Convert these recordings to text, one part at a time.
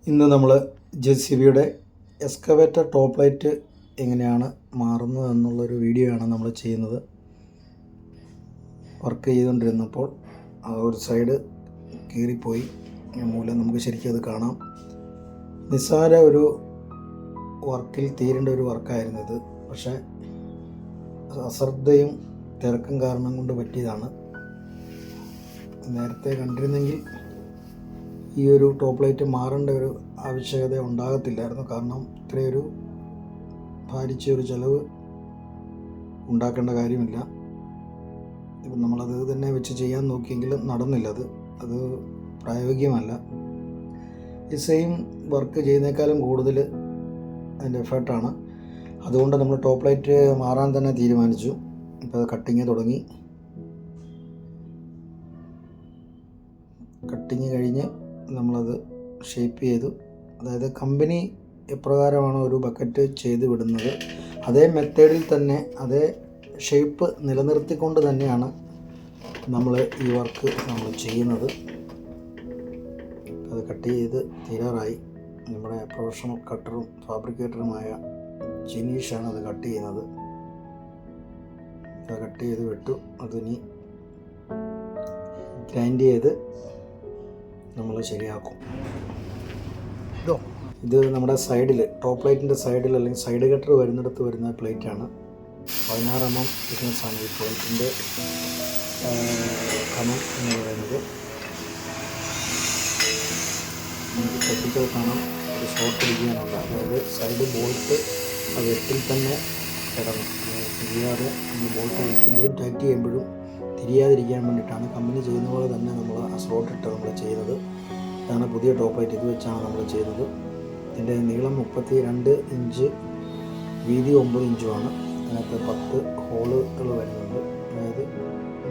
ഇന്ന് നമ്മൾ JCBയുടെ excavator top light എങ്ങനെയാണ് മാറുന്നത് എന്നുള്ളൊരു വീഡിയോ ആണ് നമ്മൾ ചെയ്യുന്നത്. വർക്ക് ചെയ്തുകൊണ്ടിരുന്നപ്പോൾ ആ ഒരു സൈഡ് കീറിപ്പോയി, മൂലം നമുക്ക് ശരിക്കും അത് കാണാം. നിസ്സാര ഒരു വർക്കിൽ തീരേണ്ട ഒരു വർക്കായിരുന്നു ഇത്. പക്ഷേ അശ്രദ്ധയും തിരക്കും കാരണം കൊണ്ട് പറ്റിയതാണ്. നേരത്തെ കണ്ടിരുന്നെങ്കിൽ ഈ ഒരു ടോപ്പ് ലൈറ്റ് മാറേണ്ട ഒരു ആവശ്യകത ഉണ്ടാകത്തില്ലായിരുന്നു. കാരണം ഇത്രയൊരു ഭാരിച്ച ഒരു ചിലവ് ഉണ്ടാക്കേണ്ട കാര്യമില്ല. ഇപ്പം നമ്മളത് തന്നെ വെച്ച് ചെയ്യാൻ നോക്കിയെങ്കിലും നടന്നില്ല. അത് പ്രായോഗികമല്ല. ഈ സെയിം വർക്ക് ചെയ്യുന്നേക്കാളും കൂടുതൽ അതിൻ്റെ എഫേർട്ടാണ്. അതുകൊണ്ട് നമ്മൾ ടോപ്പ് ലൈറ്റ് മാറാൻ തന്നെ തീരുമാനിച്ചു. ഇപ്പോൾ അത് കട്ടിങ് തുടങ്ങി. കട്ടിങ് കഴിഞ്ഞ് നമ്മളത് ഷേപ്പ് ചെയ്തു. അതായത് കമ്പനി എപ്രകാരമാണോ ഒരു ബക്കറ്റ് ചെയ്ത് വിടുന്നത് അതേ മെത്തേഡിൽ തന്നെ അതേ ഷേപ്പ് നിലനിർത്തിക്കൊണ്ട് തന്നെയാണ് നമ്മൾ ഈ വർക്ക് നമ്മൾ ചെയ്യുന്നത്. അത് കട്ട് ചെയ്ത് തീരാറായി. നമ്മുടെ പ്രൊഫഷണൽ കട്ടറും ഫാബ്രിക്കേറ്ററുമായ ജിനീഷാണ് അത് കട്ട് ചെയ്യുന്നത്. അത് കട്ട് ചെയ്ത് വിട്ടു. അതിനി ഗ്രൈൻഡ് ചെയ്ത് നമ്മൾ ശരിയാക്കും. ഇത് നമ്മുടെ സൈഡിൽ ടോപ്പ് ലൈറ്റിൻ്റെ സൈഡിൽ അല്ലെങ്കിൽ സൈഡ് കട്ടർ വരുന്നിടത്ത് വരുന്ന പ്ലേറ്റാണ്. 16 mm തിക്നെസ്സാണ് ഈ പ്ലേറ്റിൻ്റെ കനം എന്ന് പറയുന്നത്. ശ്രദ്ധിച്ചാൽ കാണാം ഒരു ഷോർട്ട് അടിക്കാനുള്ള, അതായത് സൈഡ് ബോൾട്ട് ആ വെട്ടിൽ തന്നെ കിടന്നു തിരിയാതെ നമ്മൾ ബോൾട്ട് അടിക്കുമ്പോഴും ടൈറ്റ് ചെയ്യുമ്പോഴും തിരിയാതിരിക്കാൻ വേണ്ടിയിട്ടാണ് കമ്പനി ചെയ്യുന്ന പോലെ തന്നെ നമ്മൾ ആ സ്ലോട്ട് ഇട്ട് നമ്മൾ ചെയ്യുന്നത്. ഇതാണ് പുതിയ ടോപ്പ് ലൈറ്റ്. ഇത് വെച്ചാണ് നമ്മൾ ചെയ്യുന്നത്. ഇതിൻ്റെ നീളം 32 ഇഞ്ച്, വീതി 9 ഇഞ്ചുമാണ്. അതിനകത്ത് 10 ഹോളുകൾ വരുന്നുണ്ട്. അതായത്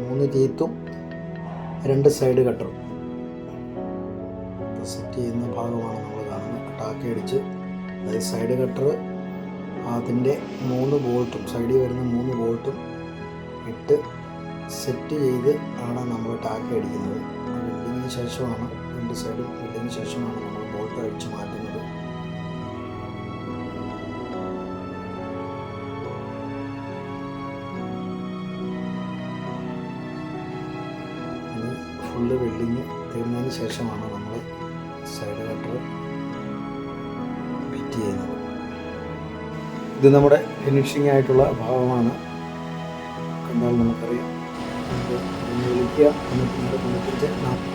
3 ടീത്തും 2 സൈഡ് കട്ടറും സെറ്റ് ചെയ്യുന്ന ഭാഗമാണ് നമ്മൾ കാണുന്നത്. ടാക്കയടിച്ച് അതായത് സൈഡ് കട്ടർ അതിൻ്റെ 3 ബോൾട്ടും സൈഡിൽ വരുന്ന 3 ബോൾട്ടും ഇട്ട് സെറ്റ് ചെയ്ത് ആണ് നമ്മൾ ടാക്ക അടിക്കുന്നത്. വെൽഡിങ്ങിന് ശേഷമാണ് 2 സൈഡും വെൽഡിങ്ങിന് ശേഷമാണ് നമ്മൾ ബോൾട്ട് അടിച്ച് മാറ്റുന്നത്. ഫുള്ള് വെൽഡിങ് തീർന്നതിന് ശേഷമാണ് നമ്മൾ സൈഡ് കട്ടർ ഫിറ്റ് ചെയ്യുന്നത്. ഇത് നമ്മുടെ ഫിനിഷിംഗ് ആയിട്ടുള്ള ഭാഗമാണ്. കണ്ടാൽ നമുക്കറിയാം. വിളിക്കുക 95 40.